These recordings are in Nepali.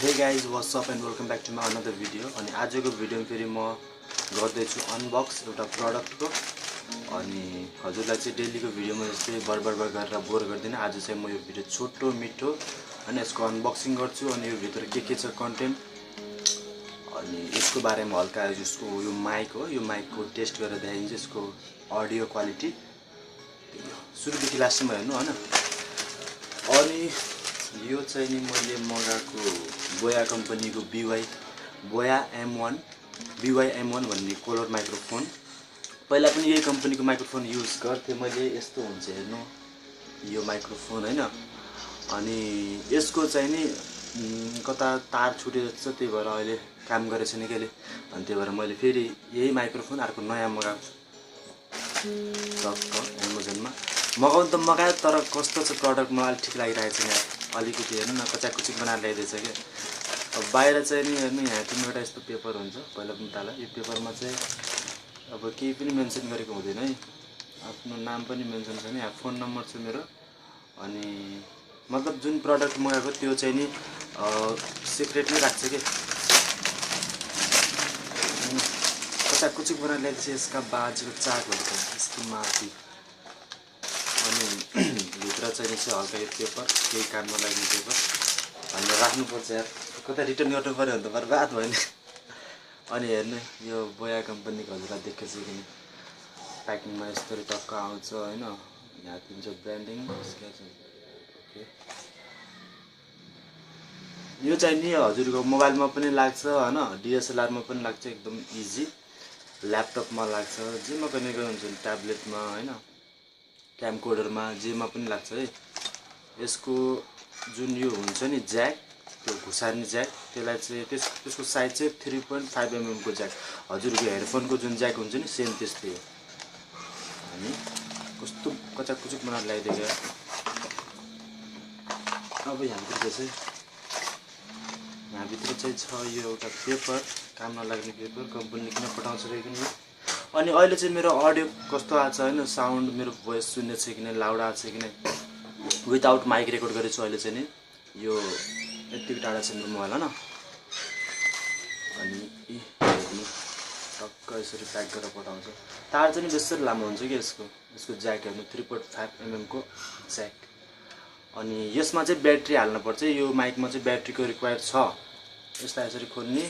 Hey guys, what's up and welcome back to my another video. अनि आजको भिडियोमा फेरि म गर्दै छु अनबक्स एउटा प्रोडक्टको अनि हजुरलाई चाहिँ डेलीको भिडियोमा जस्तै बरबर गरेर बोर गर्दिन। आज चाहिँ म यो भिडियो छोटो मिठो अनि यसको अनबक्सिङ गर्छु अनि यो भित्र के छ कन्टेन्ट अनि यसको बारेमा हल्का यसको यो माइक हो, यो माइकको टेस्ट गरेर देखाइदिन्छु यसको अडियो क्वालिटी सुरुदेखि लास्टसम्म हेर्नु हैन। अनि यो चाहिँ नि मैले मगाएको बोया कम्पनीको BOYA M1 भन्ने कलर माइक्रोफोन। पहिला पनि यही कम्पनीको माइक्रोफोन युज गर्थे मैले। यस्तो हुन्छ हेर्नु यो माइक्रोफोन हैन। अनि यसको चाहिँ नि कता तार छुटे जस्तो, त्यही भएर अहिले काम गरेको छैन के। अनि त्यही भएर मैले फेरि यही माइक्रोफोन अर्को नयाँ मगाएको छु एमाजोनमा। मगाउनु त मगायो तर कस्तो छ प्रडक्ट मलाई अलिक ठिक लागिरहेको छैन। अलिकति हेर्नु न कचाकुचिक बनाएर ल्याइदिएछ क्या। अब बाहिर चाहिँ नि हेर्नु यहाँ तिनवटा यस्तो पेपर हुन्छ पहिला पनि ताला। यो पेपरमा चाहिँ अब केही पनि मेन्सन गरेको हुँदैन है, आफ्नो नाम पनि मेन्सन छैन। यहाँ फोन नम्बर छ मेरो। अनि मतलब जुन प्रडक्ट मगाएको त्यो चाहिँ नि सिक्रेट नै राख्छ के। कचाकुचिक बनाएर ल्याइदिएछ यसका बाजुको चाकहरू छ यसको माथि। अनि भित्र चाहिँ हल्का यो पेपर केही काम नलाग्ने पेपर अनि राख्नुपर्छ यार, कता रिटर्न गर्नु पऱ्यो भने त बर्बाद भयो नि। अनि हेर्नु यो बोया कम्पनीको हजुरलाई देखेछ कि प्याकिङमा यस्तो टक्क आउँछ हैन। यहाँ दिन्छ ब्रान्डिङ ओके। यो चाहिँ नि हजुरको मोबाइलमा पनि लाग्छ हैन, DSLR मा पनि लाग्छ, एकदम इजी। ल्यापटपमा लाग्छ, जेमा कनेक्ट गर्नुहुन्छ ट्याब्लेटमा हैन, क्यामकोडरमा जेमा पनि लाग्छ है। यसको जुन यो हुन्छ नि ज्याक, त्यो घुसार्ने ज्याक, त्यसलाई चाहिँ त्यसको साइज चाहिँ 3.5 mm को ज्याक। हजुरको हेडफोनको जुन ज्याक हुन्छ नि सेम त्यस्तै हो। अनि कस्तो कचाकुचुक बनाएर ल्याइदिएको। अब यहाँभित्र चाहिँ छ यो एउटा पेपर, काम नलाग्ने पेपर। कम्पनीले किन पठाउँछ कि नि। अनि अहिले चाहिँ मेरो अडियो कस्तो आछ हैन, साउन्ड मेरो भोइस सुन्ने छ कि नै, लाउड आछ कि नै। विदाउट माइक रेकर्ड गरेछु अहिले चाहिँ नि। यो यति टाढा छ मेरो मोबाइल हैन। अनि टक्क यसरी प्याक गरेर पठाउँछ। तार चाहिँ बेसरी लामो हुन्छ कि यसको ज्याक हेर्नु 3.5 mm को ज्याक। अनि यसमा चाहिँ ब्याट्री हाल्नुपर्छ। यो माइकमा चाहिँ ब्याट्रीको रिक्वायर छ। यसलाई यसरी खोल्ने,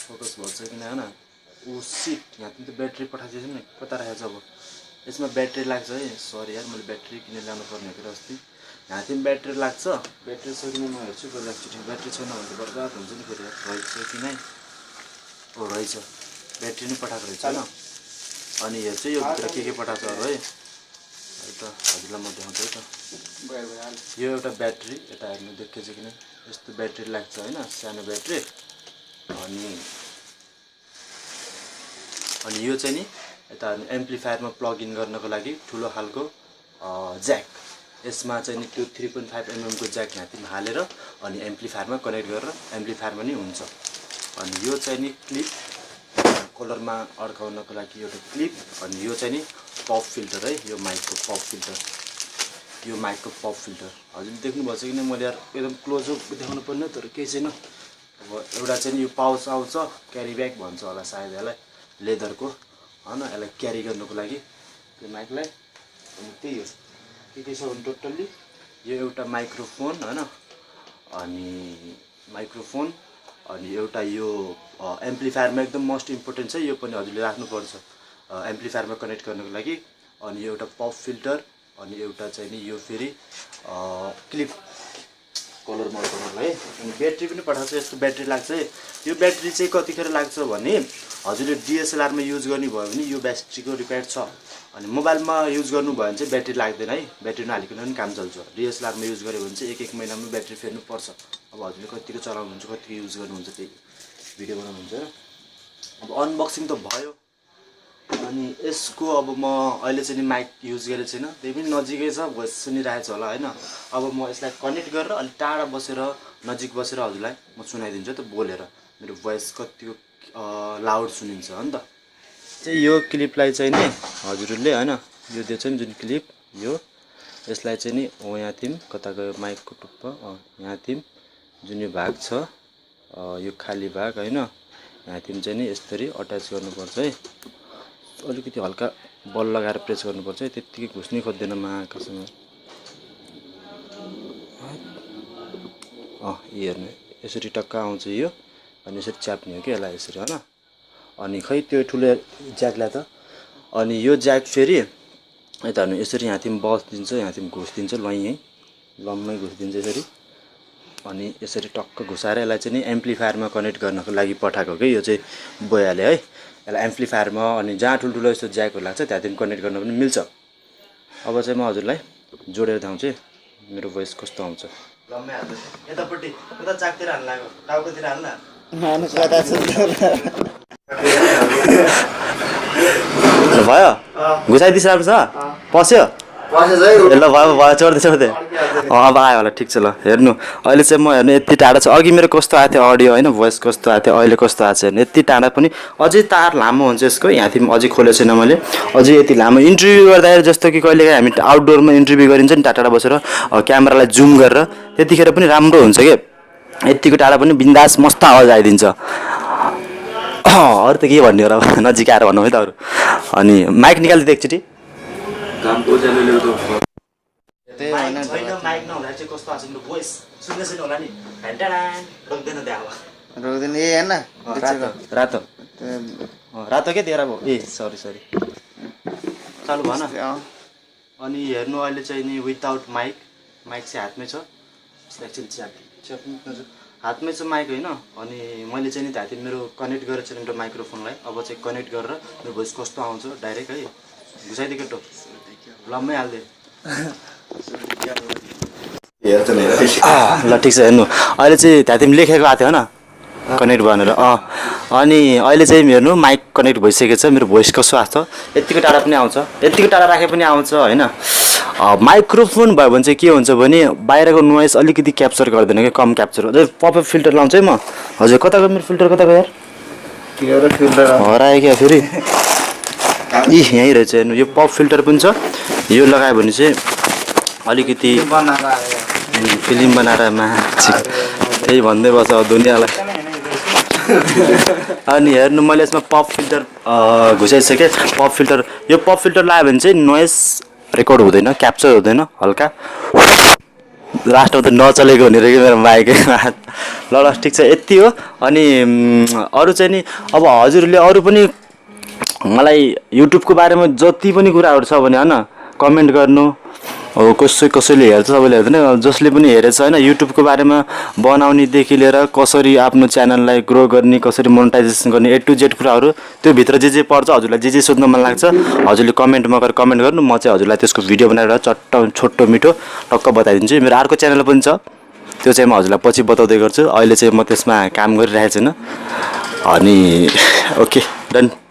फोकस भन्छ कि नै हैन। ओ सिट, यहाँ पनि त ब्याट्री पठाइदिएछ नि, कता राखेको छ अब। यसमा ब्याट्री लाग्छ है। सरी यार, मैले ब्याट्री किनेर ल्याउनु पर्ने हो अस्ति। यहाँ पनि ब्याट्री लाग्छ। ब्याट्री छ कि नै म हेर्छु पहिला एकचोटि। ब्याट्री छैन भने त बर्बाद हुन्छ नि फेरि। रहेछ कि नै? ओ रहेछ, ब्याट्री नै पठाएको रहेछ हैन। अनि हेर्छु यो भित्र के पठाएको छ अरू है। त हजुरलाई म देखाउँछु है त। यो एउटा ब्याट्री, यता हेर्नु देखेछ कि नै, यस्तो ब्याट्री लाग्छ हैन, सानो ब्याट्री। अनि यो चाहिँ नि यता एम्प्लिफायरमा प्लग इन गर्नको लागि ठुलो खालको ज्याक। यसमा चाहिँ नि त्यो 3.5 mm को ज्याक यहाँ पनि हालेर अनि एम्प्लिफायरमा कनेक्ट गरेर एम्प्लिफायरमा नि हुन्छ। अनि यो चाहिँ नि क्लिप, कलरमा अड्काउनको लागि एउटा क्लिप। अनि यो चाहिँ नि पप फिल्टर है, यो माइकको पप फिल्टर। यो माइकको पप फिल्टर हजुरले देख्नुभएको छ कि नै, मैले यार एकदम क्लोजअप देखाउनु पर्ने तर केही छैन। अब एउटा चाहिँ नि यो पाउच आउँछ, क्यारी ब्याग भन्छ होला सायद यसलाई, लेदरको हैन। यसलाई क्यारी गर्नुको लागि त्यो माइकलाई। अनि त्यही हो, के छ भने टोटल्ली यो एउटा माइक्रोफोन हैन, अनि माइक्रोफोन अनि एउटा यो एम्प्लिफायरमा एकदम मोस्ट इम्पोर्टेन्ट छ। यो पनि हजुरले राख्नुपर्छ एम्प्लिफायरमा कनेक्ट गर्नको लागि। अनि एउटा पप फिल्टर अनि एउटा चाहिँ नि यो फेरि क्लिप कलर मर्काउनलाई है। अनि ब्याट्री पनि पठाएको छ। यस्तो ब्याट्री लाग्छ है। यो ब्याट्री चाहिँ कतिखेर लाग्छ भने हजुरले DSLR मा युज गर्ने भयो भने यो ब्याट्रीको रिक्वायर छ। अनि मोबाइलमा युज गर्नु भयो भने चाहिँ ब्याट्री लाग्दैन है, ब्याट्री नहालिकन पनि काम चल्छ। DSLR मा युज गर्यो भने चाहिँ एक महिनामा ब्याट्री फेर्नु पर्छ। अब हजुरले कतिको चलाउनुहुन्छ, कतिको युज गर्नुहुन्छ, त्यही भिडियो बनाउनुहुन्छ र। अब अनबक्सिङ त भयो। अनि यसको अब म अहिले चाहिँ नि माइक युज गरेको छैन, त्यही पनि नजिकै छ, भोइस सुनिरहेको छ होला हैन। अब म यसलाई कनेक्ट गरेर अलि टाढा बसेर नजिक बसेर हजुरलाई म सुनाइदिन्छु त बोलेर, मेरो भोइस कतिको लाउड सुनिन्छ हो नि त। चाहिँ यो क्लिपलाई चाहिँ नि हजुरले हैन, यो दिएछ नि जुन क्लिप, यो यसलाई चाहिँ नि यहाँ थिम कता गयो माइकको टुप्पा यहाँ थिम जुन यो भाग छ यो खाली भाग हैन यहाँतिर चाहिँ नि यसरी अट्याच गर्नुपर्छ है अलिकति हल्का बल लगाएर प्रेस गर्नुपर्छ है त्यतिकै घुस्नै खोज्दैन माकासँग हेर्नु यसरी टक्क आउँछ यो अनि यसरी च्याप्ने हो कि यसलाई यसरी हैन अनि खै त्यो ठुलो ज्याकलाई त अनि यो ज्याक फेरि यता हेर्नु यसरी यहाँतिर बस दिन्छ यहाँतिर घुस दिन्छ लइ है लम्मै घुस दिन्छ यसरी अनि यसरी टक्क घुसाएर यसलाई चाहिँ नि एम्प्लिफायरमा कनेक्ट गर्नको लागि पठाएको के यो चाहिँ बोयाले है यसलाई एम्प्लिफायरमा अनि जहाँ ठुल्ठुलो यस्तो ज्याकहरू लाग्छ त्यहाँतिर कनेक्ट गर्न पनि मिल्छ अब चाहिँ म हजुरलाई जोडेर देखाउँछु मेरो भोइस कस्तो आउँछ लम्मै हाल्दै यतापट्टि उता चाकतिर हाल्न लाग्यो टाउकोतिर हाल्न भयो घुसाइदिस राम्रो छ पस्यो ल भयो चढ्दै अब आयो होला ठिक छ ल हेर्नु अहिले चाहिँ म हेर्नु यति टाढा छ अघि मेरो कस्तो आएको थियो अडियो होइन भोइस कस्तो आएको थियो अहिले कस्तो आएको छ हेर्नु यति टाढा पनि अझै तार लामो हुन्छ यसको यहाँतिर अझै खोलेको छैन मैले अझै यति लामो इन्टरभ्यू गर्दाखेरि जस्तो कि कहिलेकाहीँ हामी आउटडोरमा इन्टरभ्यू गरिन्छ नि टाढा बसेर क्यामेरालाई जुम गरेर त्यतिखेर पनि राम्रो हुन्छ के यतिको टाढा पनि बिन्दास मस्त आवाज आइदिन्छ अरू त के भन्ने हो र नजिक आएर भन्नु है त अरू अनि माइक निकालिदियो एकचोटि माइक नहुँदा चाहिँ कस्तो आउँछ मेरो भोइस सुन्दै छैन होला नि रोक्दैन त्यहाँ रोक्दैन ए होइन रातो रातो के तेरा भयो ए सरी चालु भन अनि हेर्नु अहिले चाहिँ नि विदाउट माइक चाहिँ हातमै छ हातमै छ माइक होइन अनि मैले चाहिँ नि त्यहाँतिर मेरो कनेक्ट गरेर चाहिँ मेरो माइक्रोफोनलाई अब चाहिँ कनेक्ट गरेर मेरो भोइस कस्तो आउँछ डाइरेक्ट है घुसाइदियो केटो लम्मै हालिदियो ल ठिक छ हेर्नु अहिले चाहिँ त्यहाँतिर लेखेको आएको थियो होइन कनेक्ट भनेर अनि अहिले चाहिँ हेर्नु माइक कनेक्ट भइसकेको छ मेरो भोइस कस्तो आएको छ यतिको टाढा पनि आउँछ यतिको टाढा राखे पनि आउँछ होइन माइक्रोफोन भयो भने चाहिँ के हुन्छ भने बाहिरको नोइज अलिकति क्याप्चर गर्दैन कि कम क्याप्चर अझै पपअप फिल्टर लाउँछ है म हजुर कता गयो मेरो फिल्टर कता गयो यार हरायो क्या फेरि यहीँ रहेछ हेर्नु यो पप फिल्टर पनि छ यो लगायो भने चाहिँ अलिकति फिल्म बनाएर मान्छे त्यही भन्दै बस्छ दुनियाँलाई अनि हेर्नु मैले यसमा पप फिल्टर घुसाइसकेँ पप फिल्टर यो पप फिल्टर लगायो भने चाहिँ नोइज रेकर्ड हुँदैन क्याप्चर हुँदैन हल्का लास्टमा त नचलेको हुने रहेछ मेरो माइक ल ठिक छ यति हो अनि अरू चाहिँ नि अब हजुरले अरू पनि मलाई युट्युबको बारेमा जति पनि कुराहरू छ भने होइन कमेन्ट गर्नु अब कसैले हेर्छ सबैले हेर्दैन जसले पनि हेरेछ होइन युट्युबको बारेमा बनाउनेदेखि लिएर कसरी आफ्नो च्यानललाई ग्रो गर्ने कसरी मोनेटाइजेसन गर्ने A to Z कुराहरू त्यो भित्र जे पर्छ हजुरलाई जे सोध्न मन लाग्छ हजुरले कमेन्टमा गएर कमेन्ट गर्नु म चाहिँ हजुरलाई त्यसको भिडियो बनाएर चट्ट छोटो मिठो टक्क बताइदिन्छु मेरो अर्को च्यानल पनि छ त्यो चाहिँ म हजुरलाई पछि बताउँदै गर्छु अहिले चाहिँ म त्यसमा काम गरिरहेको छैन अनि ओके डन